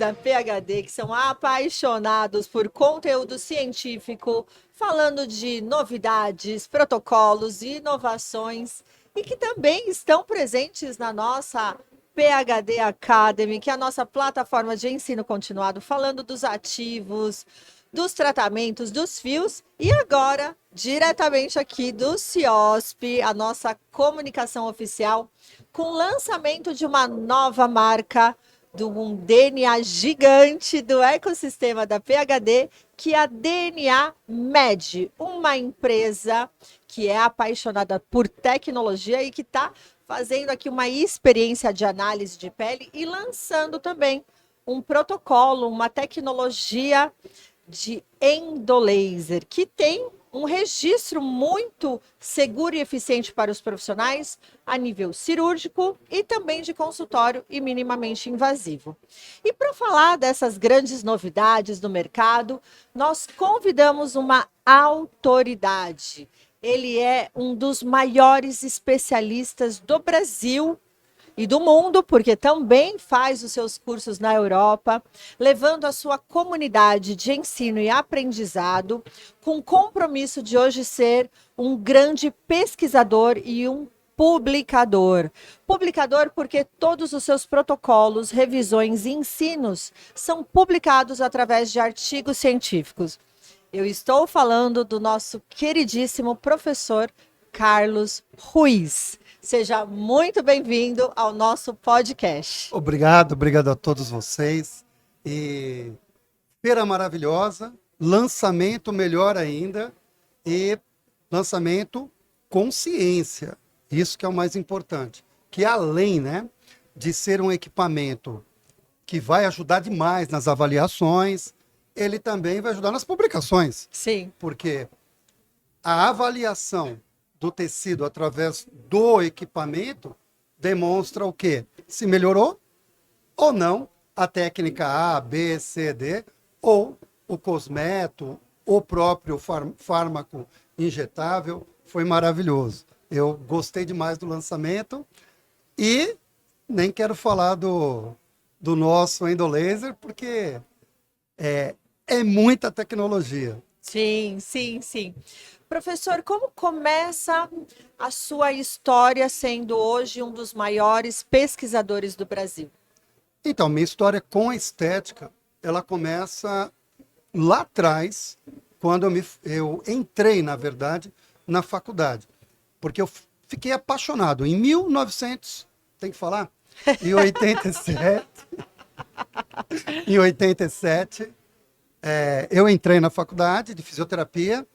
da PhD que são apaixonados por conteúdo científico, falando de novidades, protocolos e inovações, e que também estão presentes na nossa PhD Academy, que é a nossa plataforma de ensino continuado, falando dos ativos, dos tratamentos, dos fios, e agora, diretamente aqui do CIOSP, a nossa comunicação oficial, com o lançamento de uma nova marca, de um DNA gigante do ecossistema da PhD, que é a DNA Med, uma empresa que é apaixonada por tecnologia e que está fazendo aqui uma experiência de análise de pele e lançando também um protocolo, uma tecnologia de endolaser, que tem um registro muito seguro e eficiente para os profissionais a nível cirúrgico e também de consultório e minimamente invasivo. E para falar dessas grandes novidades do mercado, nós convidamos uma autoridade. Ele é um dos maiores especialistas do Brasil e do mundo, porque também faz os seus cursos na Europa, levando a sua comunidade de ensino e aprendizado, com o compromisso de hoje ser um grande pesquisador e um publicador. Publicador porque todos os seus protocolos, revisões e ensinos são publicados através de artigos científicos. Eu estou falando do nosso queridíssimo professor Carlos Ruiz. Seja muito bem-vindo ao nosso podcast. Obrigado a todos vocês. E feira maravilhosa, lançamento melhor ainda e lançamento com ciência. Isso que é o mais importante. Que além, de ser um equipamento que vai ajudar demais nas avaliações, ele também vai ajudar nas publicações. Sim. Porque a avaliação do tecido através do equipamento demonstra o quê? Se melhorou ou não a técnica A, B, C, D, ou o cosmeto, o próprio fármaco injetável. Foi maravilhoso. Eu gostei demais do lançamento e nem quero falar do nosso endolaser, porque é muita tecnologia. Sim. Professor, como começa a sua história sendo hoje um dos maiores pesquisadores do Brasil? Então, minha história com a estética, ela começa lá atrás, quando eu entrei, na verdade, na faculdade. Porque eu fiquei apaixonado. Em 1900, tem que falar? Em 87, eu entrei na faculdade de fisioterapia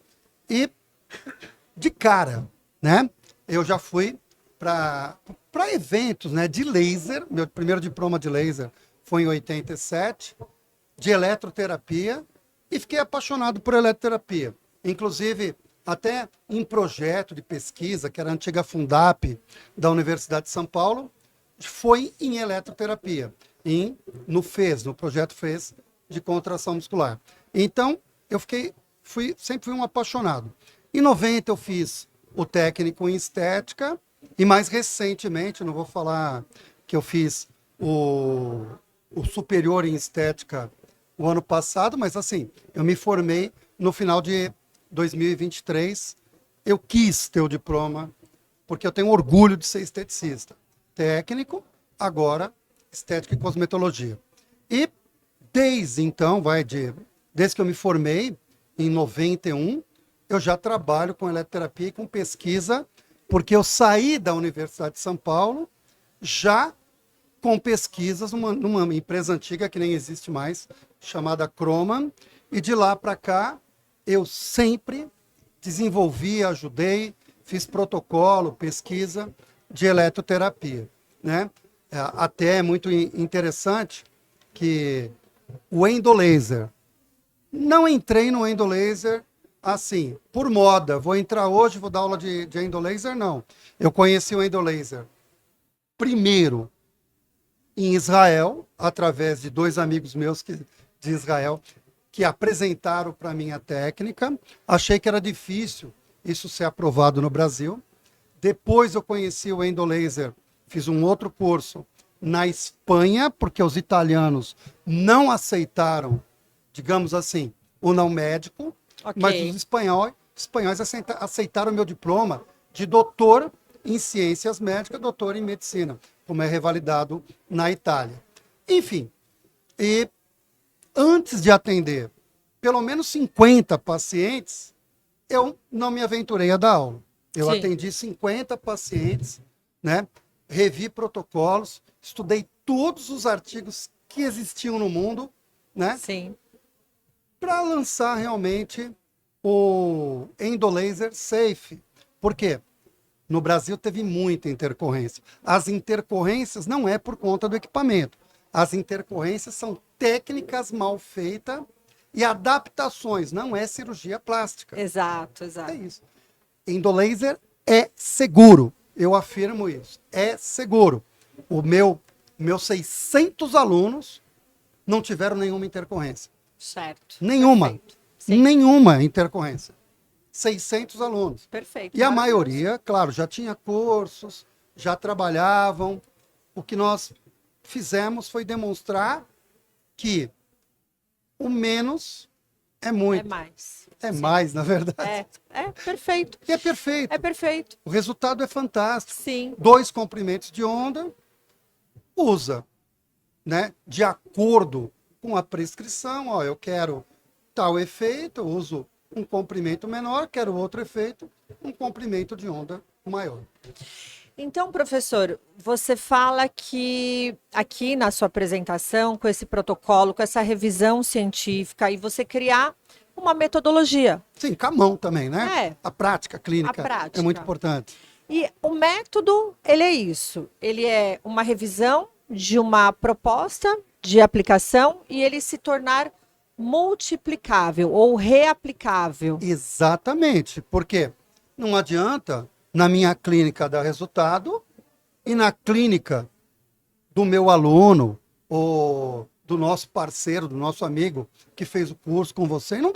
e de cara, eu já fui para eventos, de laser. Meu primeiro diploma de laser foi em 87, de eletroterapia, e fiquei apaixonado por eletroterapia. Inclusive, até em projeto de pesquisa, que era a antiga Fundap da Universidade de São Paulo, foi em eletroterapia, no projeto FES de contração muscular. Então, sempre fui um apaixonado. Em 90 eu fiz o técnico em estética e mais recentemente, não vou falar que eu fiz o superior em estética o ano passado, mas assim, eu me formei no final de 2023. Eu quis ter o diploma porque eu tenho orgulho de ser esteticista. Técnico, agora estética e cosmetologia. E desde que eu me formei, em 91, eu já trabalho com eletroterapia e com pesquisa, porque eu saí da Universidade de São Paulo já com pesquisas numa empresa antiga que nem existe mais, chamada Croman, e de lá para cá eu sempre desenvolvi, ajudei, fiz protocolo, pesquisa de eletroterapia. Até é muito interessante que o endolaser, não entrei no endolaser assim, por moda, vou entrar hoje, vou dar aula de endolaser, não. Eu conheci o endolaser primeiro em Israel, através de dois amigos meus de Israel, que apresentaram para mim a técnica. Achei que era difícil isso ser aprovado no Brasil. Depois eu conheci o endolaser, fiz um outro curso na Espanha, porque os italianos não aceitaram, digamos assim, o não médico, Ok. mas os espanhóis aceitaram o meu diploma de doutor em ciências médicas, doutor em medicina, como é revalidado na Itália. Enfim, e antes de atender pelo menos 50 pacientes, eu não me aventurei a dar aula. Eu Sim. atendi 50 pacientes, né? Revi protocolos, estudei todos os artigos que existiam no mundo, né? Sim. Para lançar realmente o Endolaser Safe. Por quê? No Brasil teve muita intercorrência. As intercorrências não é por conta do equipamento. As intercorrências são técnicas mal feitas e adaptações, não é cirurgia plástica. Exato, É exato. isso. Endolaser é seguro. Eu afirmo isso. É seguro. Meus 600 alunos não tiveram nenhuma intercorrência. Certo. Nenhuma. Perfeito. Sim. Nenhuma intercorrência. 600 alunos. Perfeito. E a Maravilhoso. maioria, claro, já tinha cursos, já trabalhavam. O que nós fizemos foi demonstrar que o menos é É muito. mais. É Sim. mais, na verdade. É perfeito. E é perfeito. É perfeito. O resultado é fantástico. Sim. 2 comprimentos de onda, usa, né? De acordo com a prescrição. Ó, eu quero tal efeito, eu uso um comprimento menor, quero outro efeito, um comprimento de onda maior. Então, professor, você fala que aqui na sua apresentação, com esse protocolo, com essa revisão científica, e você criar uma metodologia. Sim, com a mão também, né? É. A prática clínica A prática. é muito importante. E o método, ele é isso. Ele é uma revisão de uma proposta de aplicação e ele se tornar multiplicável ou reaplicável. Exatamente, porque não adianta na minha clínica dar resultado e na clínica do meu aluno ou do nosso parceiro, do nosso amigo que fez o curso com você, não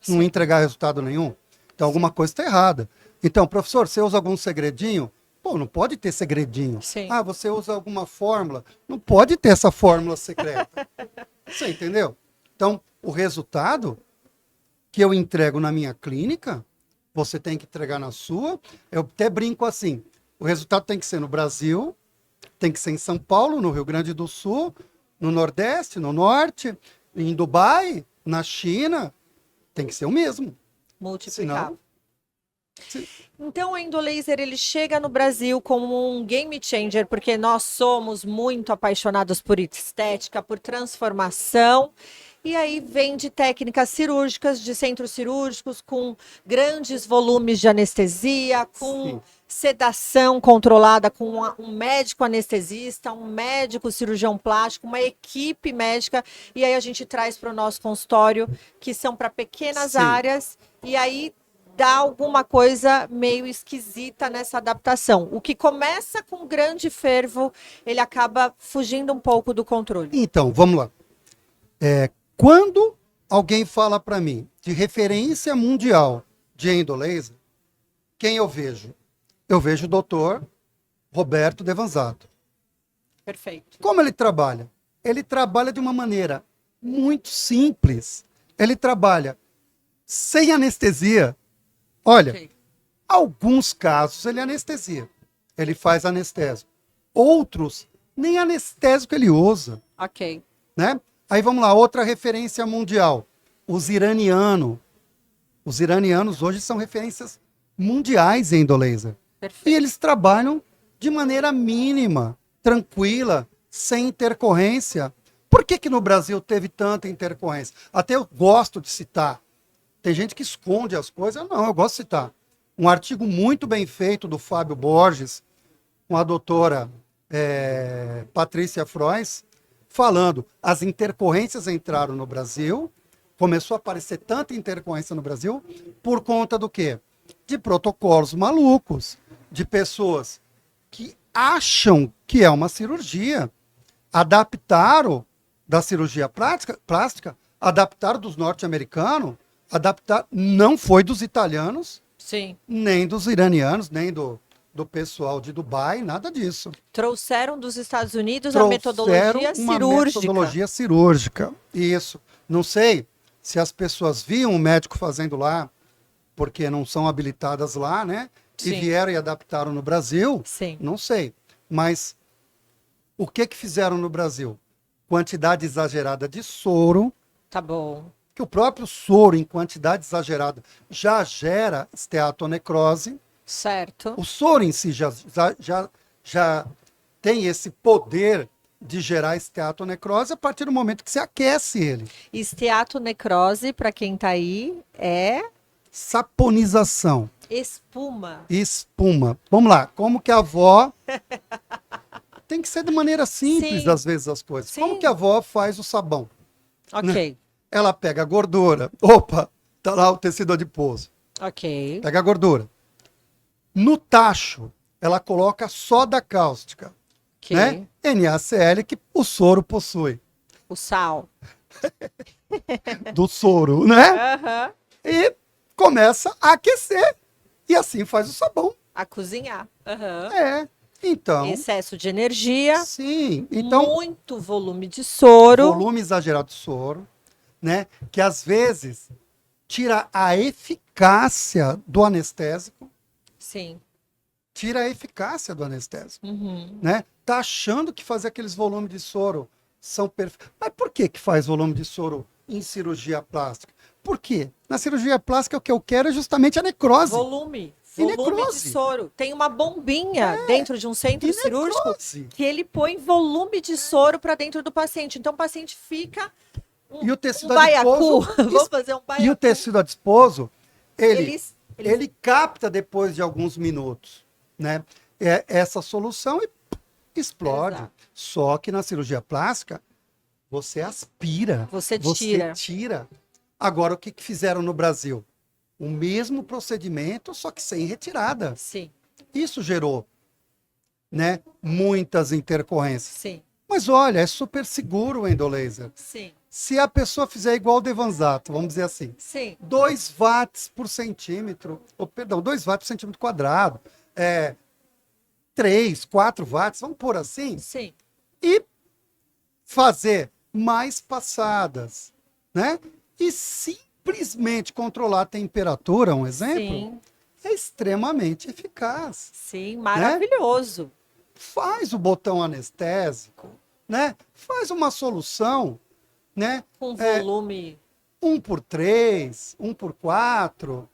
não entregar resultado nenhum. Então alguma coisa está errada. Então, professor, você usa algum segredinho? Pô, não pode ter segredinho. Sim. Ah, você usa alguma fórmula? Não pode ter essa fórmula secreta. Você entendeu? Então, o resultado que eu entrego na minha clínica, você tem que entregar na sua. Eu até brinco assim, o resultado tem que ser no Brasil, tem que ser em São Paulo, no Rio Grande do Sul, no Nordeste, no Norte, em Dubai, na China, tem que ser o mesmo. Multiplicável. Senão, Então, o Endolaser ele chega no Brasil como um game changer, porque nós somos muito apaixonados por estética, por transformação. E aí vem de técnicas cirúrgicas, de centros cirúrgicos, com grandes volumes de anestesia, com Sim. sedação controlada, com um médico anestesista, um médico cirurgião plástico, uma equipe médica. E aí a gente traz para o nosso consultório, que são para pequenas Sim. áreas. E aí dá alguma coisa meio esquisita nessa adaptação. O que começa com grande fervo, ele acaba fugindo um pouco do controle. Então, vamos lá. Quando alguém fala para mim de referência mundial de endolaser, quem eu vejo? Eu vejo o doutor Roberto Devanzato. Perfeito. Como ele trabalha? Ele trabalha de uma maneira muito simples. Ele trabalha sem anestesia. Olha, Ok. alguns casos ele anestesia. Ele faz anestésico. Outros, nem anestésico ele usa, Ok. né? Aí vamos lá, outra referência mundial. Os iranianos. Os iranianos hoje são referências mundiais em endolaser. Perfeito. E eles trabalham de maneira mínima, tranquila, sem intercorrência. Por que que no Brasil teve tanta intercorrência? Até eu gosto de citar. Tem gente que esconde as coisas. Não, eu gosto de citar. Um artigo muito bem feito do Fábio Borges, com a doutora Patrícia Frois, falando, as intercorrências entraram no Brasil, começou a aparecer tanta intercorrência no Brasil, por conta do quê? De protocolos malucos, de pessoas que acham que é uma cirurgia, adaptaram da cirurgia plástica, adaptaram dos norte-americanos, não foi dos italianos, Sim. nem dos iranianos, nem do do pessoal de Dubai, nada disso. Trouxeram dos Estados Unidos a Trouxeram metodologia uma cirúrgica. metodologia cirúrgica. Isso. Não sei se as pessoas viam o médico fazendo lá, porque não são habilitadas lá, né? E Sim. vieram e adaptaram no Brasil. Sim. Não sei. Mas o que fizeram no Brasil? Quantidade exagerada de soro, Tá bom. que o próprio soro, em quantidade exagerada, já gera esteatonecrose. Certo. O soro em si já tem esse poder de gerar esteatonecrose a partir do momento que você aquece ele. Esteatonecrose, para quem tá aí, é Saponização, espuma. espuma. Vamos lá, como que a avó... Tem que ser de maneira simples, Sim. às vezes, as coisas. Sim. Como que a avó faz o sabão? Ok. Ela pega a gordura. Opa, tá lá o tecido adiposo. Ok. Pega a gordura. No tacho, ela coloca soda cáustica, Ok. né? NaCl, que o soro possui. O sal. Do soro, né? Aham. E começa a aquecer. E assim faz o sabão. A cozinhar. Aham. É. Então, Excesso de energia. sim. Então, Muito volume de soro. volume exagerado de soro, né? Que às vezes tira a eficácia do anestésico. Sim. Tira a eficácia do anestésico, Uhum. né? Tá achando que fazer aqueles volumes de soro são perfeitos. Mas por que faz volume de soro em cirurgia plástica? Por quê? Na cirurgia plástica o que eu quero é justamente a necrose. Volume. E Volume de necrose. soro. Tem uma bombinha dentro de um centro E cirúrgico necrose. que ele põe volume de soro para dentro do paciente. Então o paciente fica E o tecido baiacu. adiposo... Vamos fazer um baiacu. E o tecido adiposo, Eles- ele capta depois de alguns minutos, né? Essa solução e explode. Exato. Só que na cirurgia plástica, você aspira. Você tira. tira. Agora, o que fizeram no Brasil? O mesmo procedimento, só que sem retirada. Sim, Isso gerou, né, muitas intercorrências. sim, Mas olha, é super seguro o endolaser. sim, Se a pessoa fizer igual o Devanzato, vamos dizer assim, sim. 2 watts por centímetro, ou, perdão, 2 watts por centímetro quadrado, 3, 4 watts, vamos pôr assim, Sim, e fazer mais passadas, né? E simplesmente controlar a temperatura, um exemplo, sim, é extremamente eficaz. sim, maravilhoso. Faz o botão anestésico, né? Faz uma solução, né? Com volume. 1 por 3, 1 por 4,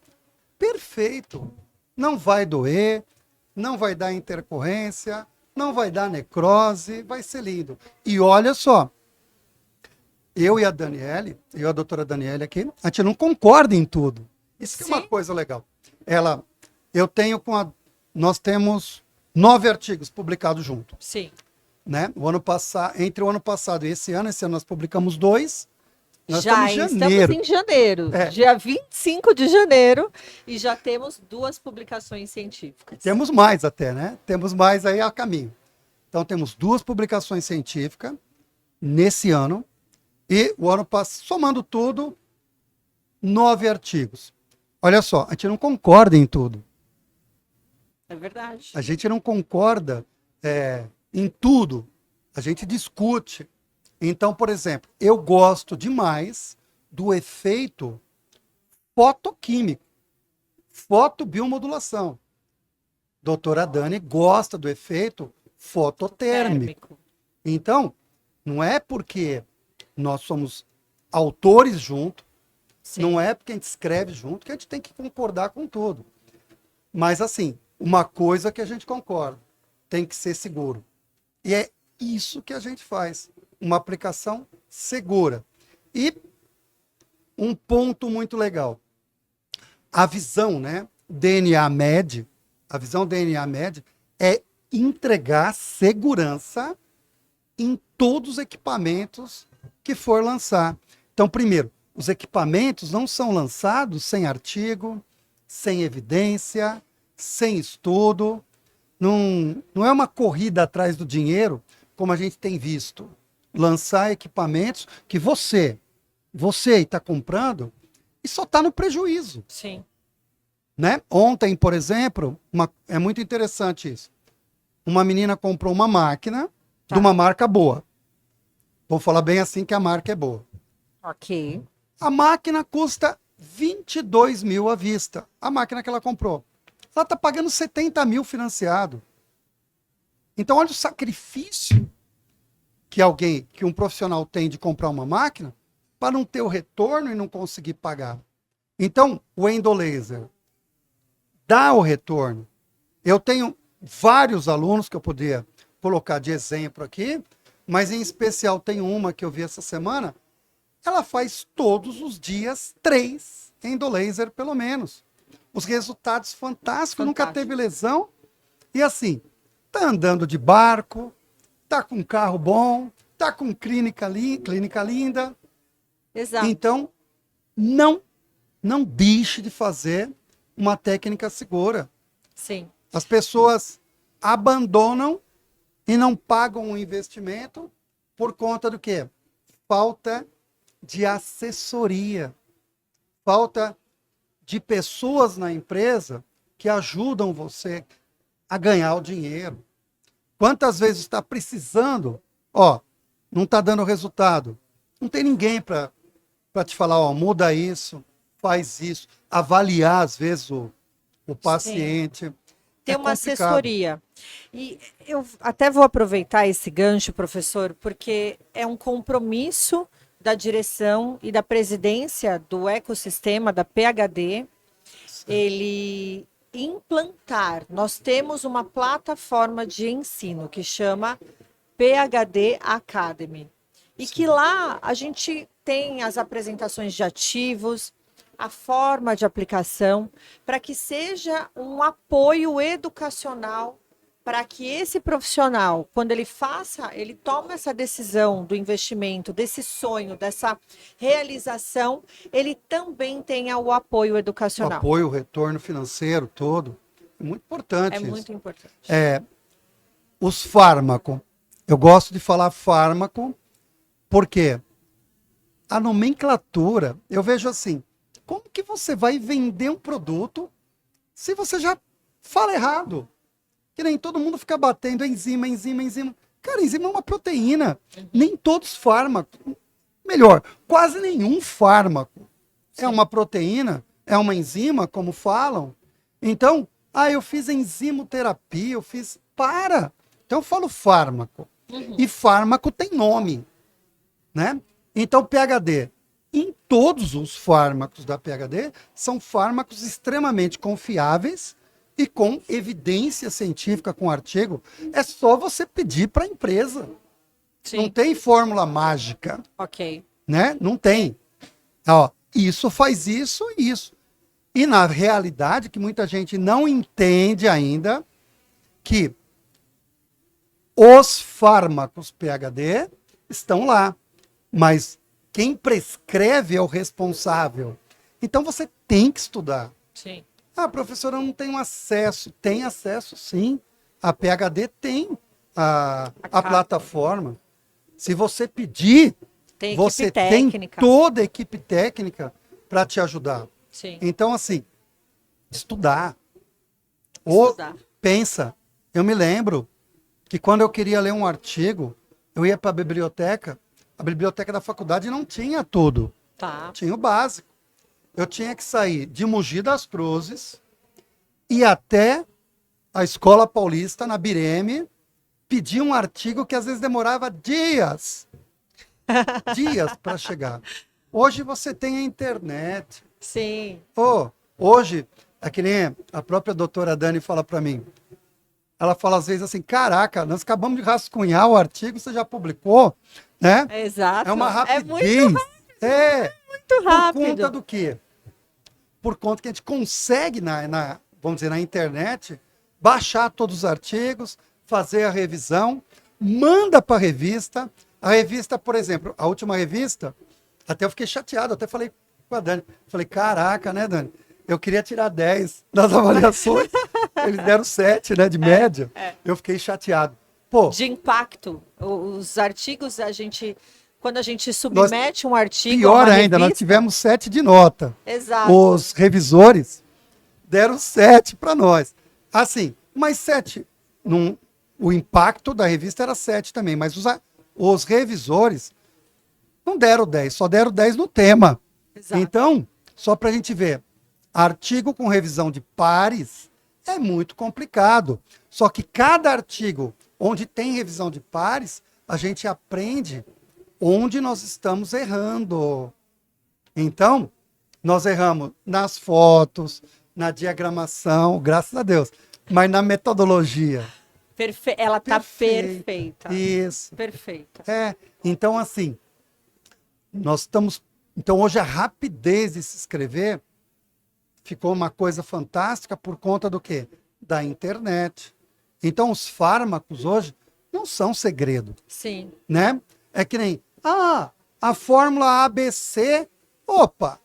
perfeito. Não vai doer, não vai dar intercorrência, não vai dar necrose, vai ser lindo. E olha só, eu e a Daniele, eu e a doutora Daniele aqui, a gente não concorda em tudo. Isso que é uma Sim. coisa legal. Nós temos 9 artigos publicados juntos, Sim. né? Entre o ano passado e esse ano nós publicamos 2. Nós Já estamos em estamos janeiro. em janeiro, É. dia 25 de janeiro, e já temos 2 publicações científicas. Temos mais até, né? Temos mais aí a caminho. Então, temos 2 publicações científicas nesse ano. E o ano passado, somando tudo, 9 artigos. Olha só, a gente não concorda em tudo. É verdade. A gente não concorda em tudo. A gente discute. Então, por exemplo, eu gosto demais do efeito fotoquímico, fotobiomodulação. Doutora Dani gosta do efeito fototérmico. Então, não é porque nós somos autores junto, Sim. não é porque a gente escreve junto que a gente tem que concordar com tudo. Mas assim, uma coisa que a gente concorda, tem que ser seguro. E é isso que a gente faz, uma aplicação segura. E um ponto muito legal, a visão, né, DNA-MED, a visão DNA-MED é entregar segurança em todos os equipamentos que for lançar. Então, primeiro, os equipamentos não são lançados sem artigo, sem evidência, sem estudo. Não é uma corrida atrás do dinheiro, como a gente tem visto. Lançar equipamentos que você está comprando e só está no prejuízo. Sim. né? Ontem, por exemplo, é muito interessante isso. Uma menina comprou uma máquina de uma marca boa. Vou falar bem assim que a marca é boa. Ok. A máquina custa 22 mil à vista. A máquina que ela comprou. Ela está pagando 70 mil financiado. Então, olha o sacrifício que um profissional tem de comprar uma máquina para não ter o retorno e não conseguir pagar. Então, o Endolaser dá o retorno. Eu tenho vários alunos que eu poderia colocar de exemplo aqui, mas em especial tem uma que eu vi essa semana. Ela faz todos os dias 3 Endolaser, pelo menos. Os resultados fantásticos, nunca teve lesão. E assim, tá andando de barco, tá com carro bom, tá com clínica linda. Exato. Então, não deixe de fazer uma técnica segura. Sim. As pessoas abandonam e não pagam o investimento por conta do quê? Falta de assessoria, falta de pessoas na empresa que ajudam você a ganhar o dinheiro. Quantas vezes está precisando, não está dando resultado. Não tem ninguém para te falar, muda isso, faz isso, avaliar às vezes o paciente. Sim. Tem uma complicado. assessoria. E eu até vou aproveitar esse gancho, professor, porque é um compromisso da direção e da presidência do ecossistema da PhD, ele implantar. Nós temos uma plataforma de ensino que chama PhD Academy. E que lá a gente tem as apresentações de ativos, a forma de aplicação, para que seja um apoio educacional para que esse profissional, quando ele toma essa decisão do investimento, desse sonho, dessa realização, ele também tenha o apoio O educacional. apoio, o retorno financeiro todo. É muito importante isso. Muito importante. Os fármacos. Eu gosto de falar fármaco porque a nomenclatura, eu vejo assim, como que você vai vender um produto se você já fala errado? Que nem todo mundo fica batendo enzima. Cara, enzima é uma proteína. Nem todos fármacos, melhor, quase nenhum fármaco é uma proteína, é uma enzima, como falam. Então, eu fiz enzimoterapia, Então eu falo fármaco. E fármaco tem nome, né? Então, PhD, em todos os fármacos da PhD, são fármacos extremamente confiáveis e com evidência científica, com artigo. É só você pedir para a empresa. Sim. Não tem fórmula mágica. Ok. Né? Não tem. Isso faz isso e isso. E na realidade, que muita gente não entende ainda, que os fármacos PhD estão lá, mas quem prescreve é o responsável. Então você tem que estudar. Sim. Professora, eu não tenho acesso. Tem acesso, sim. A PhD tem a plataforma. Se você pedir, você tem toda a equipe técnica para te ajudar. Sim. Então, assim, estudar. Pensa, eu me lembro que quando eu queria ler um artigo, eu ia para a biblioteca da faculdade não tinha tudo. Tinha o básico. Eu tinha que sair de Mogi das Cruzes e até a Escola Paulista, na Bireme, pedir um artigo que às vezes demorava dias para chegar. Hoje você tem a internet. Sim. Hoje, é que nem a própria doutora Dani fala para mim. Ela fala às vezes assim, caraca, nós acabamos de rascunhar o artigo, você já publicou, né? Exato. É uma rapidez. Muito rápido. Por conta do quê? Por conta que a gente consegue, vamos dizer, na internet, baixar todos os artigos, fazer a revisão, manda para a revista. A revista, por exemplo, a última revista, até eu fiquei chateado, até falei com a Dani. Falei, caraca, né, Dani? Eu queria tirar 10 nas avaliações. Eles deram 7, né, de média. Eu fiquei chateado. De impacto. Os artigos, quando a gente submete um artigo pior a uma ainda, revista, nós tivemos 7 de nota. Exato. Os revisores deram 7 para nós. Assim, mas 7, o impacto da revista era 7 também, mas os revisores não deram 10, só deram 10 no tema. Exato. Então, só para a gente ver, artigo com revisão de pares é muito complicado. Só que cada artigo onde tem revisão de pares, a gente aprende onde nós estamos errando. Então, nós erramos nas fotos, na diagramação, graças a Deus, mas na metodologia. Ela está perfeita. Isso. Perfeita. Então assim, nós estamos... Então hoje a rapidez de se escrever ficou uma coisa fantástica por conta do quê? Da internet. Então os fármacos hoje não são segredo. Sim. Né? É que nem, a fórmula ABC, opa,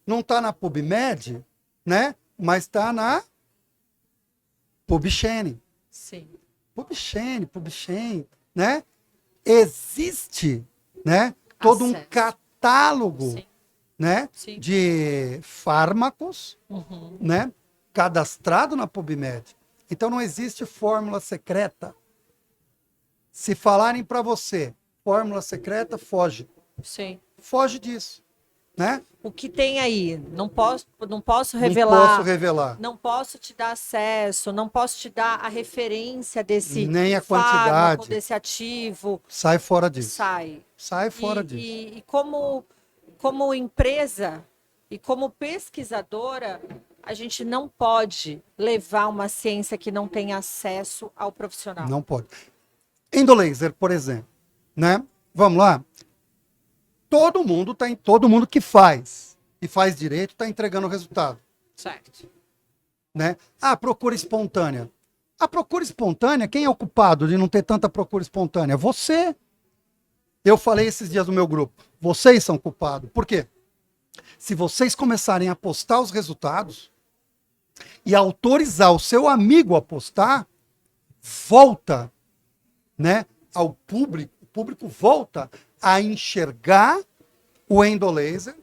não está na PubMed, né? Mas está na PubChem. Sim. PubChem, né? Existe, né? Todo um catálogo, sim, né? Sim. De fármacos, né? Cadastrado na PubMed. Então não existe fórmula secreta. Se falarem para você, fórmula secreta, foge. Sim. Foge disso, né? O que tem aí? Não posso revelar. Não posso revelar. Não posso te dar acesso, não posso te dar a referência desse nem a fármaco, quantidade, desse ativo. Sai fora disso. Sai fora disso. E como empresa e como pesquisadora, a gente não pode levar uma ciência que não tem acesso ao profissional. Não pode. Endolaser, por exemplo, né? Vamos lá. Todo mundo que faz e faz direito está entregando o resultado. Certo. Né? Procura espontânea. A procura espontânea, quem é o culpado de não ter tanta procura espontânea? Você. Eu falei esses dias no meu grupo. Vocês são culpados. Por quê? Se vocês começarem a postar os resultados e autorizar o seu amigo a postar, volta, né, ao público. O público volta a enxergar o endolaser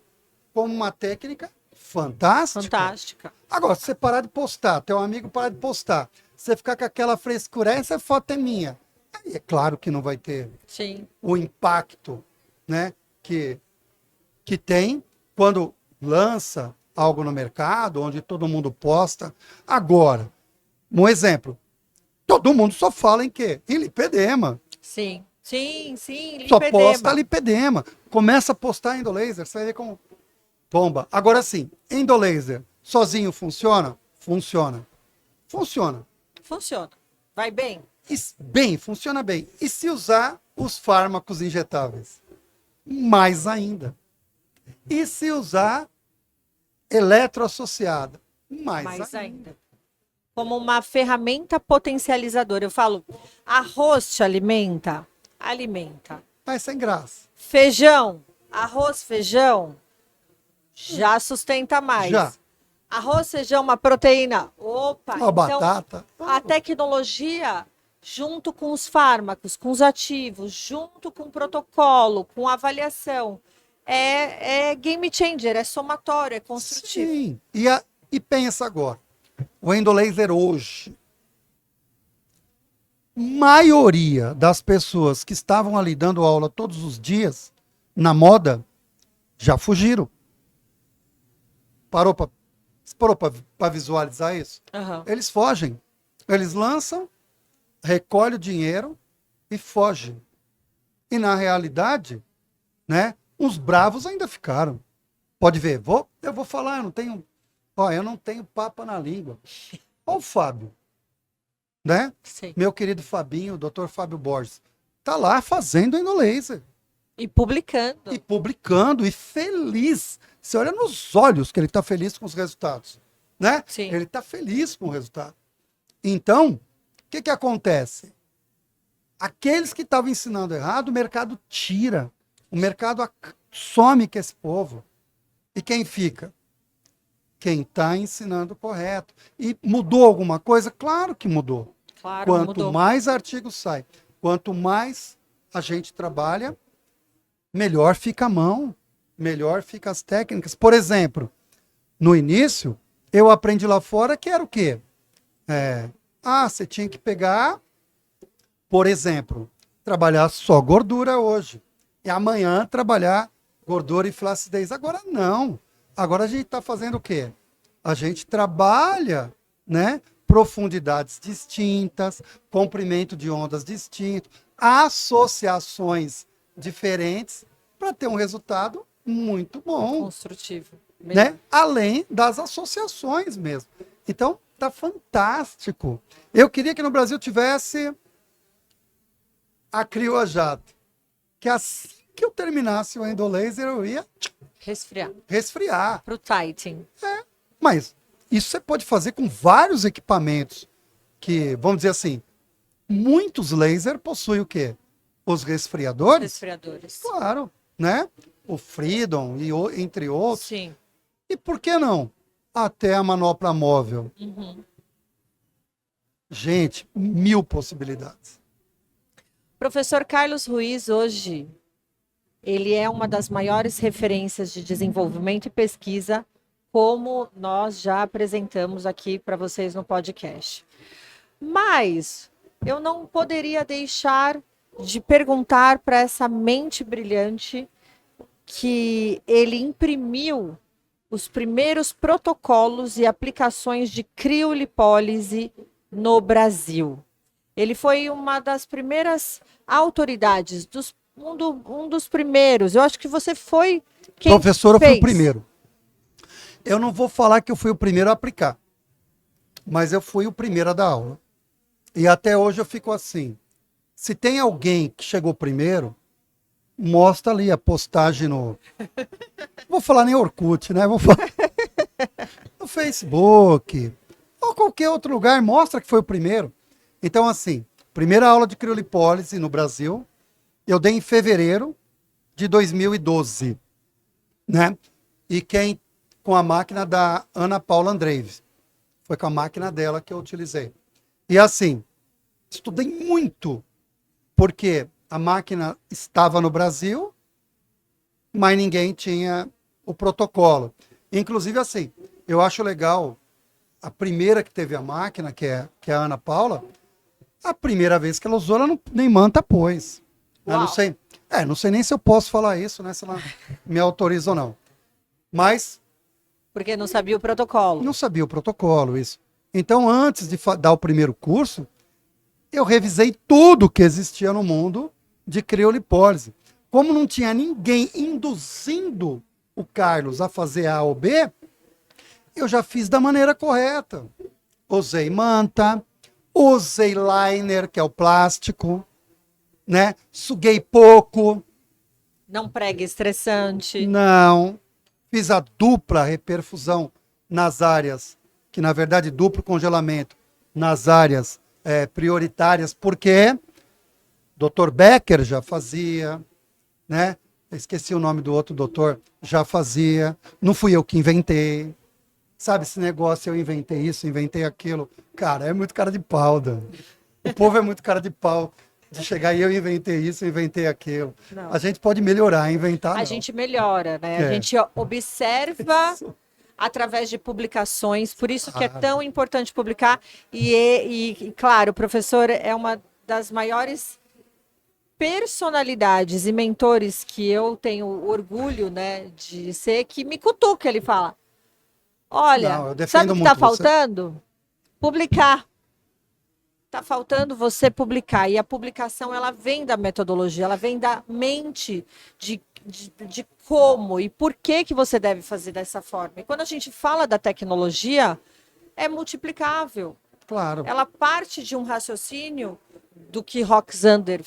como uma técnica fantástica. Agora, se você parar de postar, teu amigo parar de postar, você ficar com aquela frescura, essa foto é minha. Aí é claro que não vai ter o impacto, né, que tem quando lança algo no mercado, onde todo mundo posta. Agora, um exemplo, todo mundo só fala em quê? Em lipedema. Sim, lipedema. Só posta lipedema. Começa a postar endolaser, você vai ver como bomba. Agora sim, endolaser sozinho funciona? Funciona. Vai bem? Funciona bem. E se usar os fármacos injetáveis? Mais ainda. E se usar eletroassociada? Mais ainda. Como uma ferramenta potencializadora. Eu falo, arroz te alimenta? Alimenta. Mas sem graça. Feijão, arroz, feijão, já sustenta mais. Já. Arroz, feijão, uma proteína. Opa, uma batata. A tecnologia, junto com os fármacos, com os ativos, junto com o protocolo, com a avaliação, é game changer, é somatório, é construtivo. Sim. E pensa agora, o endolaser hoje, maioria das pessoas que estavam ali dando aula todos os dias, na moda, já fugiram. Parou para visualizar isso? Uhum. Eles fogem. Eles lançam, recolhem o dinheiro e fogem. E na realidade, né, os bravos ainda ficaram. Pode ver, eu vou falar, eu não tenho papa na língua. Olha o Fábio, né? Sim. Meu querido Fabinho, o Dr. Fábio Borges, tá lá fazendo endolaser. E publicando. E feliz. Você olha nos olhos que ele está feliz com os resultados. Né? Sim. Ele está feliz com o resultado. Então, o que acontece? Aqueles que estavam ensinando errado, o mercado tira. O mercado some com esse povo. E quem fica? Quem está ensinando correto. E mudou alguma coisa? Claro que mudou. Quanto mais artigos sai, quanto mais a gente trabalha, melhor fica a mão, melhor fica as técnicas. Por exemplo, no início, Eu aprendi lá fora que era o quê? Você tinha que pegar, por exemplo, trabalhar só gordura hoje. E amanhã trabalhar gordura e flacidez. Agora não. Agora a gente está fazendo o quê? A gente trabalha, né? Profundidades distintas, comprimento de ondas distinto, associações diferentes para ter um resultado muito bom, Construtivo. né? Além das associações mesmo. Então, tá fantástico. Eu queria que no Brasil tivesse a criojato, que assim que eu terminasse o endolaser, eu ia Resfriar. resfriar. Pro Titan. Mas isso você pode fazer com vários equipamentos que, vamos dizer assim, muitos lasers possuem o quê? Os resfriadores? Resfriadores. Claro, né? O Freedom e entre outros. Sim. E por que não? Até a manopla móvel. Uhum. Gente, 1000 possibilidades. Professor Carlos Ruiz, hoje, ele é uma das maiores referências de desenvolvimento e pesquisa, como nós já apresentamos aqui para vocês no podcast. Mas eu não poderia deixar de perguntar para essa mente brilhante que ele imprimiu os primeiros protocolos e aplicações de criolipólise no Brasil. Ele foi uma das primeiras autoridades, um dos primeiros. Eu acho que você foi quem Professor, eu fui o fez. primeiro. Eu não vou falar que eu fui o primeiro a aplicar, mas eu fui o primeiro a dar aula. E até hoje eu fico assim. Se tem alguém que chegou primeiro, mostra ali a postagem no... Vou falar nem Orkut, né? Vou falar no Facebook ou qualquer outro lugar, mostra que foi o primeiro. Então, assim, primeira aula de criolipólise no Brasil, eu dei em fevereiro de 2012, né? E quem com a máquina da Ana Paula Andreeves. Foi com a máquina dela que eu utilizei. E assim, estudei muito, porque a máquina estava no Brasil, mas ninguém tinha o protocolo. Inclusive, assim, eu acho legal, a primeira que teve a máquina, que é a Ana Paula, a primeira vez que ela usou, ela nem manta pôs. Eu não sei, não sei nem se eu posso falar isso, né? Se ela me autoriza ou não. Mas Porque não sabia o protocolo. não sabia o protocolo, isso. Então, antes de dar o primeiro curso, eu revisei tudo que existia no mundo de criolipólise. Como não tinha ninguém induzindo o Carlos a fazer A ou B, eu já fiz da maneira correta. Usei manta, usei liner, que é o plástico, né? Suguei pouco. Não prega estressante. Não. Fiz a dupla reperfusão nas áreas, que na verdade duplo congelamento nas áreas prioritárias, porque Dr. Becker já fazia, né? Esqueci o nome do outro doutor, já fazia. Não fui eu que inventei. Sabe, esse negócio, eu inventei isso, inventei aquilo. Cara, é muito cara de pau, Dan. O povo é muito cara de pau de chegar e eu inventei isso, inventei aquilo. Não. A gente pode melhorar, inventar A não. gente melhora, né? A gente observa através de publicações, por isso que é tão importante publicar. E, claro, o professor é uma das maiores personalidades e mentores que eu tenho orgulho, né, de ser, que me cutuca, ele fala, olha, Não, eu defendo sabe o que está muito você. faltando? Publicar. Está faltando você publicar. E a publicação, ela vem da metodologia, ela vem da mente de como e por que você deve fazer dessa forma. E quando a gente fala da tecnologia, é multiplicável. Claro. Ela parte de um raciocínio do que Roxander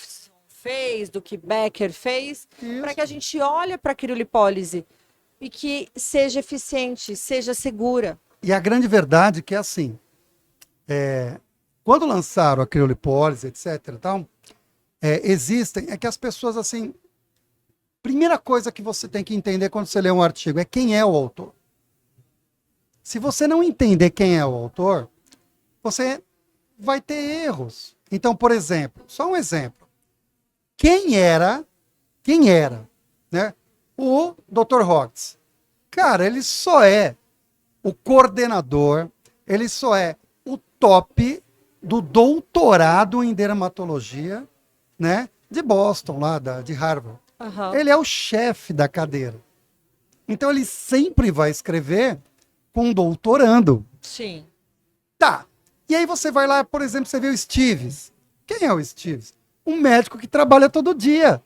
fez, do que Becker fez, para que a gente olhe para a criolipólise e que seja eficiente, seja segura. E a grande verdade é que é assim, quando lançaram a criolipólise, etc, tal, existem, é que as pessoas assim, primeira coisa que você tem que entender quando você lê um artigo é quem é o autor. Se você não entender quem é o autor, você vai ter erros. Então, por exemplo, só um exemplo. Quem era, né, o Dr. Hotz? Cara, ele só é o coordenador, ele só é o top do doutorado em dermatologia, né, de Boston, lá de Harvard. Aham. Ele é o chefe da cadeira. Então ele sempre vai escrever com um doutorando. Sim. Tá. E aí você vai lá, por exemplo, você vê o Steves. Quem é o Steves? Um médico que trabalha todo dia.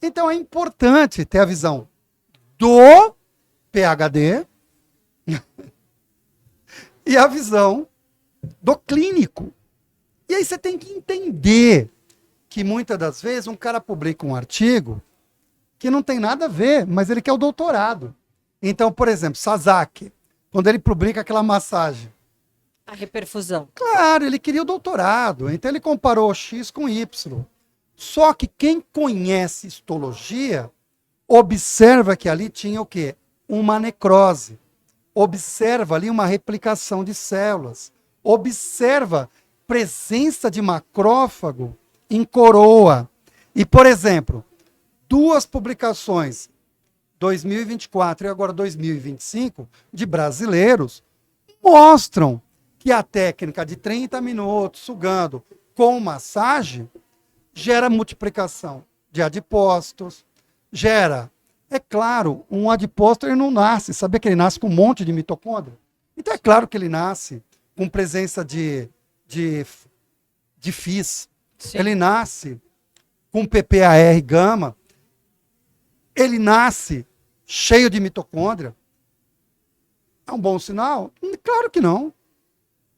Então é importante ter a visão do PhD e a visão do clínico. E aí você tem que entender que muitas das vezes um cara publica um artigo que não tem nada a ver, mas ele quer o doutorado. Então, por exemplo, Sasaki, quando ele publica aquela massagem, A reperfusão. claro, ele queria o doutorado, então ele comparou X com Y. Só que quem conhece histologia observa que ali tinha o quê? Uma necrose. Observa ali uma replicação de células. Observa presença de macrófago em coroa. E, por exemplo, duas publicações, 2024 e agora 2025, de brasileiros, mostram que a técnica de 30 minutos sugando com massagem gera multiplicação de adipócitos, gera, é claro, um adipócito ele não nasce, sabia que ele nasce com um monte de mitocôndria? Então é claro que ele nasce com presença de FIS, Sim. ele nasce com PPAR gama, ele nasce cheio de mitocôndria. É um bom sinal? Claro que não.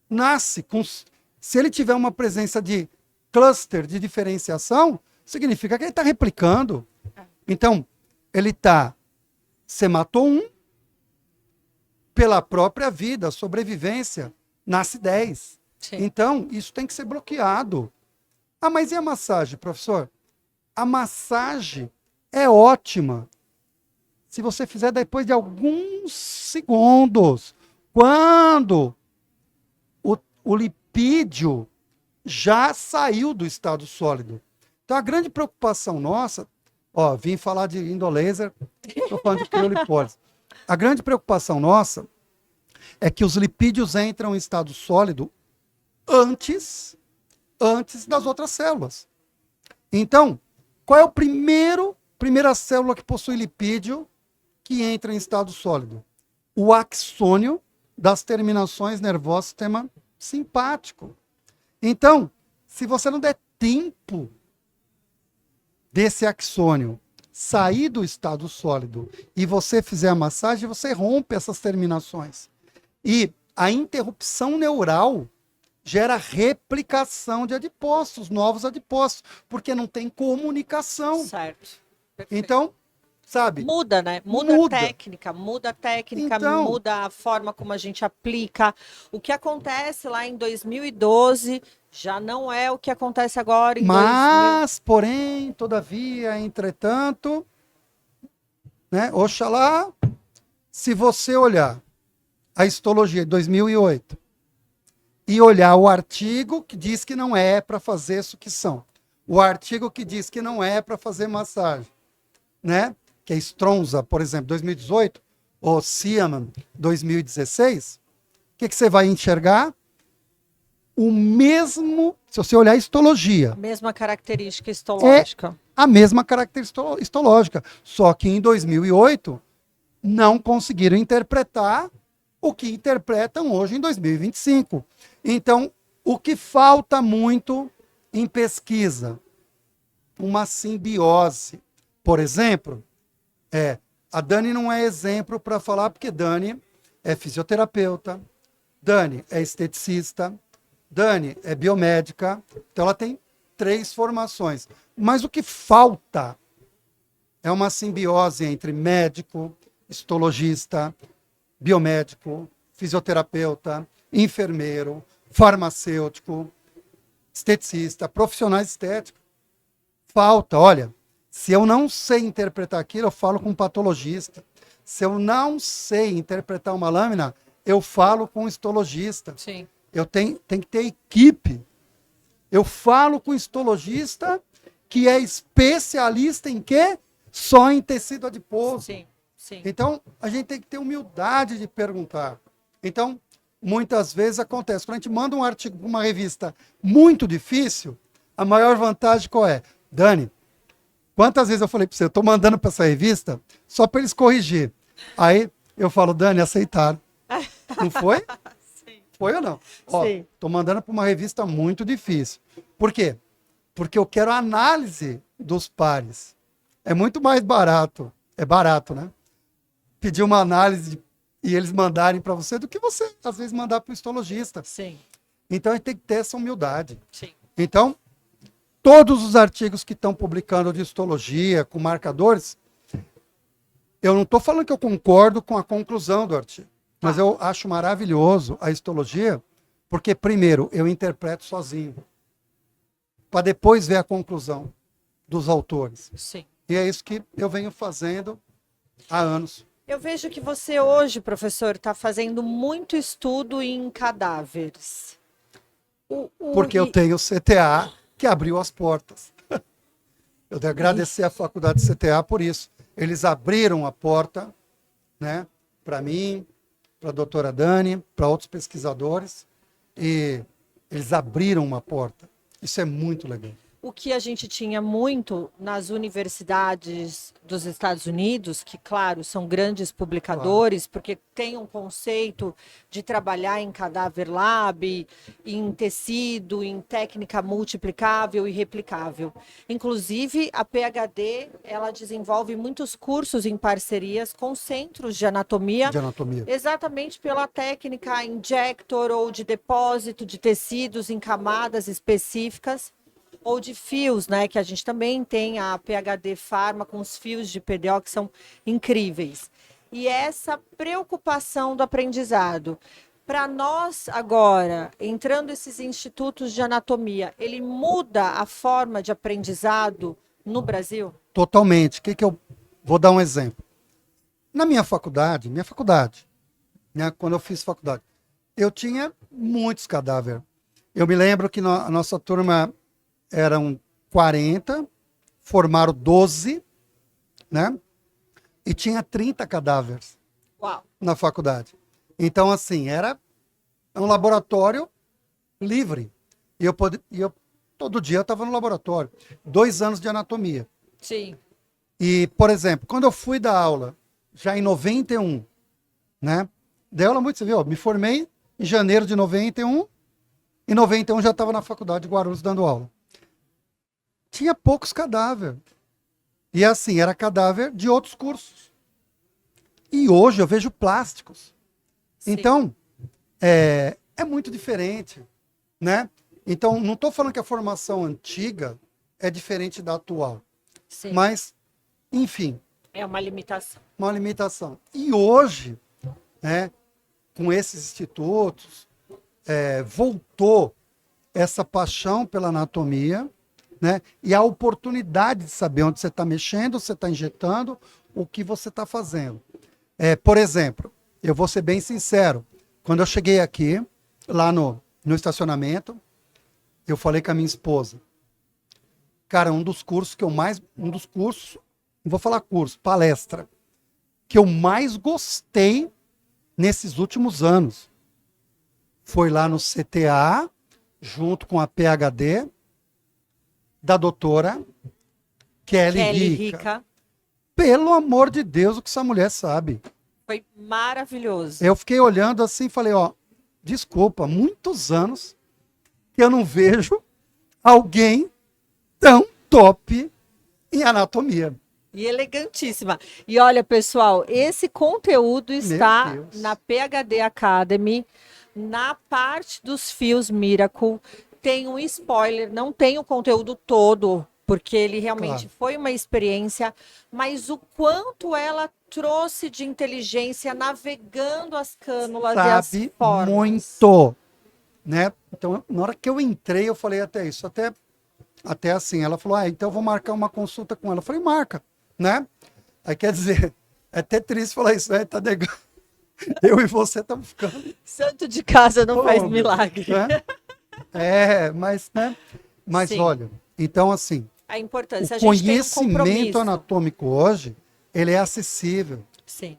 Nasce com... Se ele tiver uma presença de cluster de diferenciação, significa que ele está replicando. Então, ele está... Você matou um, pela própria vida, sobrevivência, nasce 10. Sim. Então, isso tem que ser bloqueado. Ah, mas e a massagem, professor? A massagem é ótima se você fizer depois de alguns segundos, quando o lipídio já saiu do estado sólido. Então, a grande preocupação nossa, ó, vim falar de indolaser, estou falando de criolipólise. A grande preocupação nossa é que os lipídios entram em estado sólido antes das outras células. Então, qual é o primeira célula que possui lipídio que entra em estado sólido? O axônio das terminações nervosas do sistema simpático. Então, se você não der tempo desse axônio sair do estado sólido e você fizer a massagem, você rompe essas terminações. E a interrupção neural gera replicação de adipócitos, novos adipócitos, porque não tem comunicação. Certo. Perfeito. Então, sabe? Muda, né? Muda a técnica, Então, muda a forma como a gente aplica. O que acontece lá em 2012 já não é o que acontece agora em 2000. mas, porém, todavia, entretanto, né? Oxalá, se você olhar a histologia de 2008 e olhar o artigo que diz que não é para fazer sucção, o artigo que diz que não é para fazer massagem, né? Que é Stronza, por exemplo, 2018, ou Siaman, 2016, o que você vai enxergar? O mesmo, se você olhar a histologia, A mesma característica histológica. a mesma característica histológica, só que em 2008 não conseguiram interpretar o que interpretam hoje em 2025. Então, o que falta muito em pesquisa? Uma simbiose. Por exemplo, a Dani não é exemplo para falar, porque Dani é fisioterapeuta, Dani é esteticista, Dani é biomédica, então ela tem 3 formações. Mas o que falta é uma simbiose entre médico, histologista, biomédico, fisioterapeuta, enfermeiro, farmacêutico, esteticista, profissionais estéticos. Falta, olha, se eu não sei interpretar aquilo, eu falo com um patologista. Se eu não sei interpretar uma lâmina, eu falo com um histologista. Sim. Eu tenho que ter equipe. Eu falo com o histologista que é especialista em quê? Só em tecido adiposo. Sim. Sim. Então, a gente tem que ter humildade de perguntar. Então, muitas vezes acontece, quando a gente manda um artigo para uma revista muito difícil, a maior vantagem qual é? Dani, quantas vezes eu falei para você, eu estou mandando para essa revista só para eles corrigir. Aí eu falo, Dani, aceitaram. Não foi? Sim. Foi ou não? Ó, Sim. estou mandando para uma revista muito difícil. Por quê? Porque eu quero a análise dos pares. É muito mais barato. É barato, né? Pedir uma análise e eles mandarem para você do que você, às vezes, mandar para o histologista. Sim. Então, a gente tem que ter essa humildade. Sim. Então, todos os artigos que estão publicando de histologia, com marcadores, eu não estou falando que eu concordo com a conclusão do artigo, mas eu acho maravilhoso a histologia, porque, primeiro, eu interpreto sozinho, para depois ver a conclusão dos autores. Sim. E é isso que eu venho fazendo há anos. Eu vejo que você hoje, professor, está fazendo muito estudo em cadáveres. Porque eu tenho o CTA que abriu as portas. Eu devo agradecer à faculdade de CTA por isso. Eles abriram a porta, né, para mim, para a doutora Dani, para outros pesquisadores, e eles abriram uma porta. Isso é muito legal. O que a gente tinha muito nas universidades dos Estados Unidos, que, claro, são grandes publicadores, porque tem um conceito de trabalhar em cadáver lab, em tecido, em técnica multiplicável e replicável. Inclusive, a PhD, ela desenvolve muitos cursos em parcerias com centros de anatomia, exatamente pela técnica injector ou de depósito de tecidos em camadas específicas, ou de fios, né, que a gente também tem a PhD Pharma com os fios de PDO que são incríveis. E essa preocupação do aprendizado. Para nós agora, entrando esses institutos de anatomia, ele muda a forma de aprendizado no Brasil? Totalmente. Que eu vou dar um exemplo. Na minha faculdade, né, quando eu fiz faculdade, eu tinha muitos cadáveres. Eu me lembro que a nossa turma eram 40, formaram 12, né? E tinha 30 cadáveres. Uau. Na faculdade. Então, assim, era um laboratório livre. E eu todo dia eu estava no laboratório. 2 anos de anatomia. Sim. E, por exemplo, quando eu fui dar aula, já em 91, né? Dei aula muito, você viu? Me formei em janeiro de 91. Em 91 já estava na faculdade de Guarulhos dando aula. Tinha poucos cadáveres. E assim, era cadáver de outros cursos. E hoje eu vejo plásticos. Sim. Então, é muito diferente, né? Então, não estou falando que a formação antiga é diferente da atual. Sim. Mas, enfim. É uma limitação. Uma limitação. E hoje, né, com esses institutos, voltou essa paixão pela anatomia, né? E a oportunidade de saber onde você está mexendo, você está injetando, o que você está fazendo. Por exemplo, eu vou ser bem sincero, quando eu cheguei aqui, lá no estacionamento, eu falei com a minha esposa, cara, um dos cursos, não vou falar curso, palestra, que eu mais gostei nesses últimos anos, foi lá no CTA, junto com a PhD, da doutora Kelly Rica. Pelo amor de Deus, o que essa mulher sabe. Foi maravilhoso. Eu fiquei olhando assim e falei, ó, desculpa, muitos anos que eu não vejo alguém tão top em anatomia. E elegantíssima. E olha, pessoal, esse conteúdo está na PhD Academy, na parte dos fios Miracle. Tem um spoiler, não tem o conteúdo todo, porque ele realmente foi uma experiência, mas o quanto ela trouxe de inteligência navegando as cânulas e as formas. Muito, né? Então, na hora que eu entrei, eu falei até isso, até assim, ela falou, então eu vou marcar uma consulta com ela. Eu falei, marca, né? Aí quer dizer, é até triste falar isso, né? Tá negando. Eu e você estamos ficando. Santo de casa não faz milagre. Né? Mas, né? Mas Sim. olha, então assim, a importância, o a gente tem um conhecimento compromisso anatômico hoje, ele é acessível. Sim.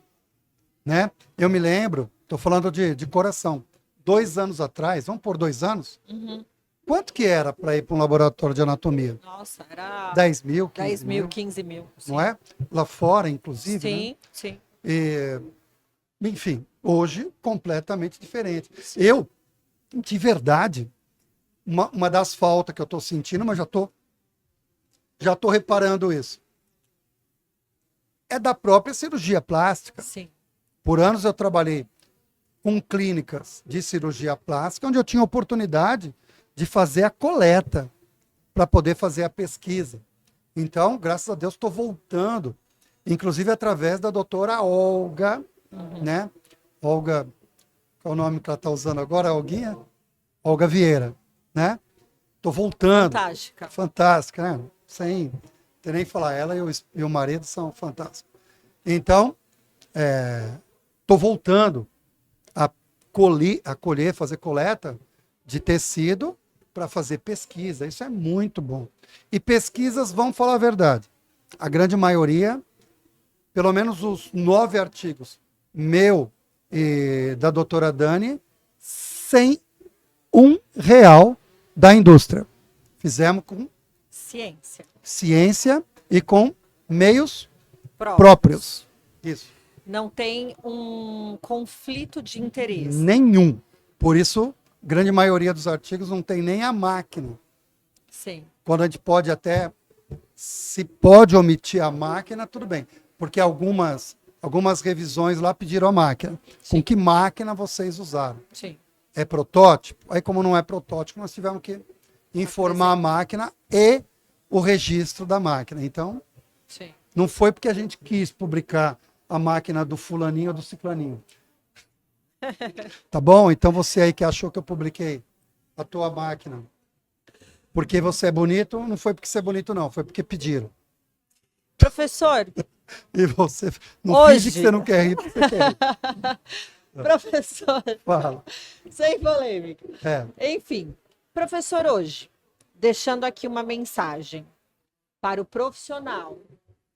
né? Eu me lembro, estou falando de coração, 2 anos atrás, vamos por 2 anos, Uhum. quanto que era para ir para um laboratório de anatomia? Nossa, era 10 mil, 10 15 mil, mil, 15 mil. não Sim. é? Lá fora, inclusive, né? Sim, sim. E, enfim, hoje completamente diferente. Eu, de verdade, uma das faltas que eu estou sentindo, mas já tô reparando isso, é da própria cirurgia plástica. Sim. Por anos eu trabalhei com clínicas de cirurgia plástica, onde eu tinha oportunidade de fazer a coleta para poder fazer a pesquisa. Então, graças a Deus, estou voltando, inclusive através da doutora Olga, né? Olga, qual é o nome que ela está usando agora? Olguinha? Olga Vieira, né? Estou voltando. Fantástica. Fantástica, né? Sem ter nem falar. Ela e o marido são fantásticos. Então, estou voltando a colher, fazer coleta de tecido para fazer pesquisa. Isso é muito bom. E pesquisas, vamos falar a verdade, a grande maioria, pelo menos os 9 artigos, meu e da doutora Dani, sem R$ 1 da indústria. Fizemos com Ciência. ciência e com meios Próprios. próprios. Isso. Não tem um conflito de interesse. Nenhum. Por isso, grande maioria dos artigos não tem nem a máquina. Sim. Quando a gente pode até, se pode omitir a máquina, tudo bem. Porque algumas revisões lá pediram a máquina. Sim. Com que máquina vocês usaram? Sim. É protótipo? Aí, como não é protótipo, nós tivemos que informar a máquina e o registro da máquina. Então, Sim. não foi porque a gente quis publicar a máquina do fulaninho ou do ciclaninho. Tá bom? Então você aí que achou que eu publiquei a tua máquina porque você é bonito, não foi porque você é bonito não, foi porque pediram. Professor, E você não hoje, finge que você não quer rir, porque você quer rir. professor, Fala. sem polêmica. É. Enfim, professor, hoje, deixando aqui uma mensagem para o profissional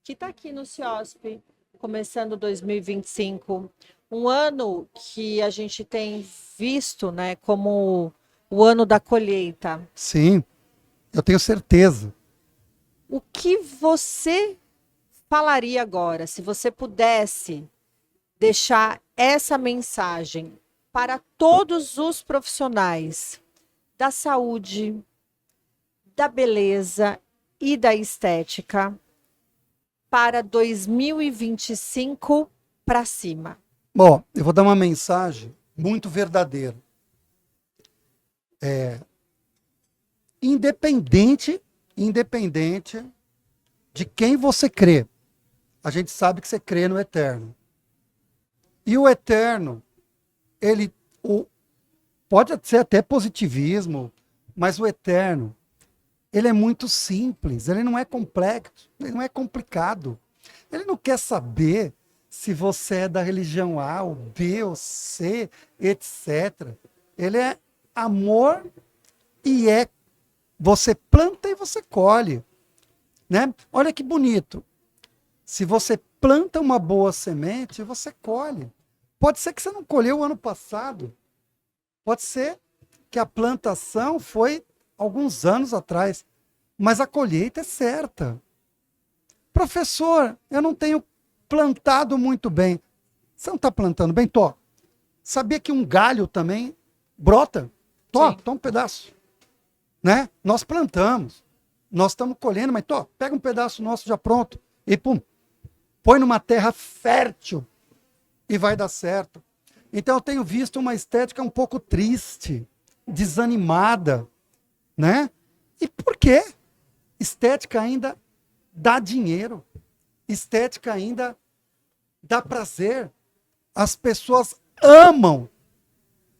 que está aqui no CIOSP, começando 2025, um ano que a gente tem visto, né, como o ano da colheita. Sim, eu tenho certeza. O que você falaria agora, se você pudesse deixar essa mensagem para todos os profissionais da saúde, da beleza e da estética para 2025 para cima? Bom, eu vou dar uma mensagem muito verdadeira. Independente de quem você crê, a gente sabe que você crê no eterno. E o eterno, pode ser até positivismo, mas o eterno, ele é muito simples, ele não é complexo, ele não é complicado. Ele não quer saber se você é da religião A, ou B, ou C, etc. Ele é amor e você planta e você colhe, né? Olha que bonito. Se você planta uma boa semente, você colhe. Pode ser que você não colheu o ano passado. Pode ser que a plantação foi alguns anos atrás, mas a colheita é certa. Professor, eu não tenho plantado muito bem. Você não está plantando bem? Tô. Sabia que um galho também brota? Tô, um pedaço. Né? Nós plantamos, nós estamos colhendo, mas pega um pedaço nosso já pronto e pum, põe numa terra fértil e vai dar certo. Então eu tenho visto uma estética um pouco triste, desanimada, né? E por quê? Estética ainda dá dinheiro, estética ainda dá prazer. As pessoas amam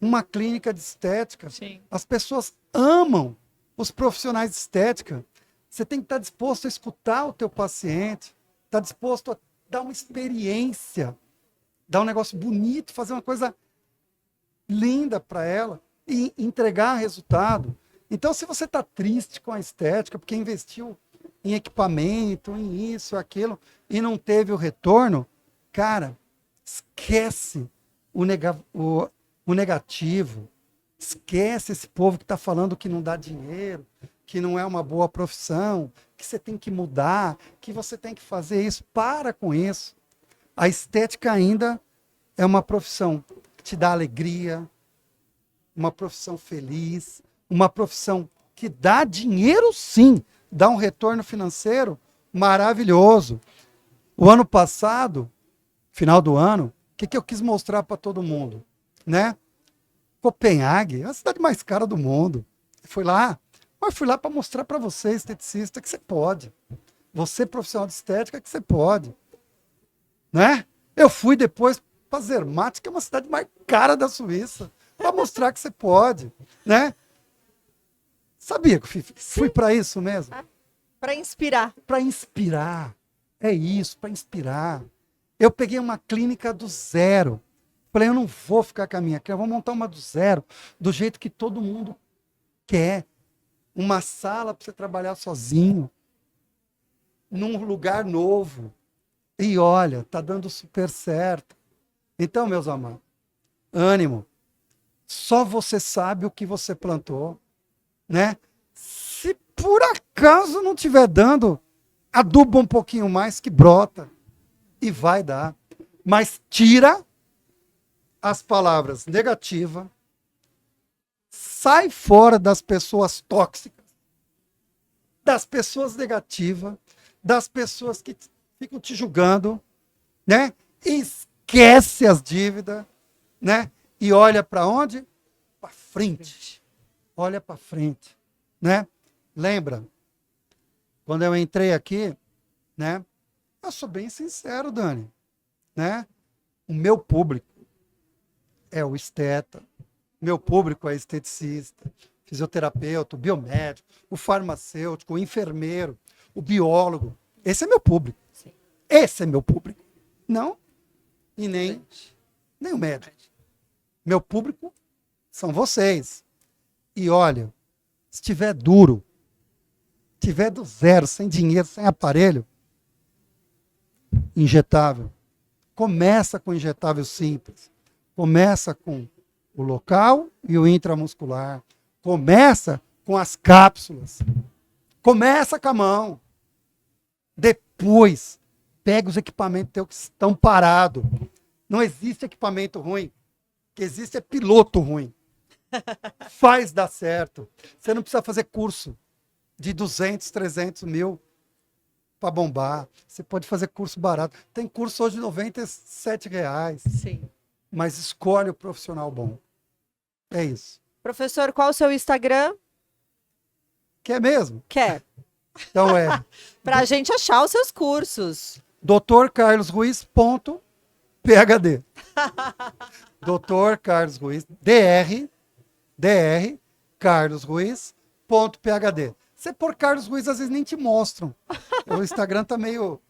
uma clínica de estética. Sim. As pessoas amam os profissionais de estética. Você tem que estar disposto a escutar o teu paciente, estar disposto a dar uma experiência, dar um negócio bonito, fazer uma coisa linda para ela e entregar resultado. Então, se você está triste com a estética, porque investiu em equipamento, em isso, aquilo, e não teve o retorno, cara, Esquece o negativo. Esquece esse povo que está falando que não dá dinheiro, que não é uma boa profissão, que você tem que mudar, que você tem que fazer isso. Para com isso. A estética ainda é uma profissão que te dá alegria, uma profissão feliz, uma profissão que dá dinheiro, sim, dá um retorno financeiro maravilhoso. O ano passado, final do ano, o que eu quis mostrar para todo mundo, né? Copenhague é a cidade mais cara do mundo. Fui lá para mostrar para você, esteticista, que você pode. Você, profissional de estética, que você pode. Né? Eu fui depois para Zermatt, que é uma cidade mais cara da Suíça, para mostrar que você pode. Né? Sabia que fui para isso mesmo? Para inspirar. Para inspirar. É isso, para inspirar. Eu peguei uma clínica do zero. Falei, eu não vou ficar com a minha clínica, eu vou montar uma do zero, do jeito que todo mundo quer. Uma sala para você trabalhar sozinho, num lugar novo. E olha, tá dando super certo. Então, meus amados, ânimo. Só você sabe o que você plantou, né? Se por acaso não estiver dando, aduba um pouquinho mais que brota. E vai dar. Mas tira as palavras negativas, sai fora das pessoas tóxicas, das pessoas negativas, das pessoas que ficam te julgando, né? Esquece as dívidas, né? E olha para onde? Para frente. Olha para frente, né? Lembra? Quando eu entrei aqui, né? Eu sou bem sincero, Dani, né? O meu público é o esteta, meu público é esteticista, fisioterapeuta, o biomédico, o farmacêutico, o enfermeiro, o biólogo. Esse é meu público. Sim. Esse é meu público. Não, e nem o médico. Meu público são vocês. E olha, se tiver duro, tiver do zero, sem dinheiro, sem aparelho, injetável. Começa com injetável simples. Começa com o local e o intramuscular. Começa com as cápsulas. Começa com a mão. Depois, pega os equipamentos teus que estão parados. Não existe equipamento ruim. O que existe é piloto ruim. Faz dar certo. Você não precisa fazer curso de 200, 300 mil para bombar. Você pode fazer curso barato. Tem curso hoje de R$ 97. Sim. Mas escolhe o profissional bom. É isso. Professor, qual o seu Instagram? Quer mesmo? Quer. Então é Para a gente achar os seus cursos. drcarlosruiz.phd. Dr. Carlos Ruiz, Dr. Carlos Ruiz.phd. Você por Carlos Ruiz, às vezes nem te mostram. O Instagram tá meio...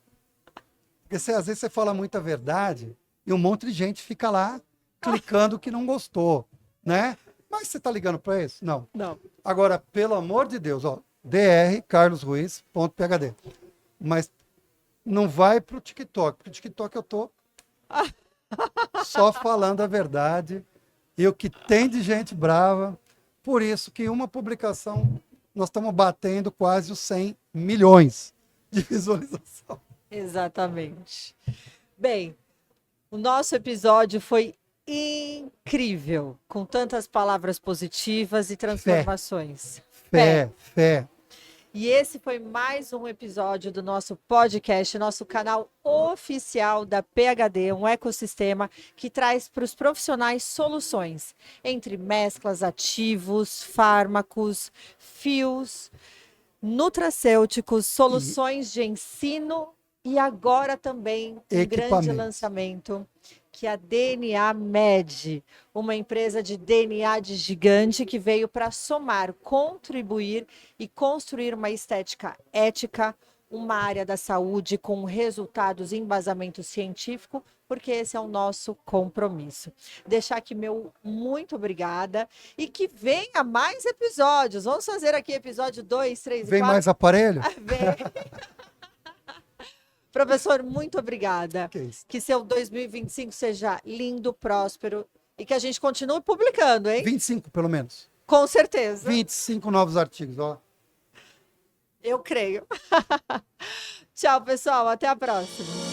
Porque às vezes você fala muita verdade e um monte de gente fica lá clicando que não gostou, né? Mas você tá ligando para isso? Não. Não. Agora, pelo amor de Deus, ó, drcarlosruiz.phd. Mas não vai pro TikTok. Pro TikTok eu tô só falando a verdade e o que tem de gente brava. Por isso que uma publicação nós estamos batendo quase os 100 milhões de visualização. Exatamente. Bem, o nosso episódio foi incrível, com tantas palavras positivas e transformações. Fé. E esse foi mais um episódio do nosso podcast, nosso canal oficial da PHD, um ecossistema que traz para os profissionais soluções entre mesclas, ativos, fármacos, fios, nutracêuticos, soluções de ensino e agora também um grande lançamento, que é a DNA Med, uma empresa de DNA de gigante que veio para somar, contribuir e construir uma estética ética, uma área da saúde com resultados e embasamento científico, porque esse é o nosso compromisso. Deixar aqui meu muito obrigada e que venha mais episódios. Vamos fazer aqui episódio 2, 3 e 4. Vem mais aparelho? Vem. Professor, muito obrigada. Que isso. Que seu 2025 seja lindo, próspero e que a gente continue publicando, hein? 25, pelo menos. Com certeza. 25 novos artigos, ó. Eu creio. Tchau, pessoal. Até a próxima.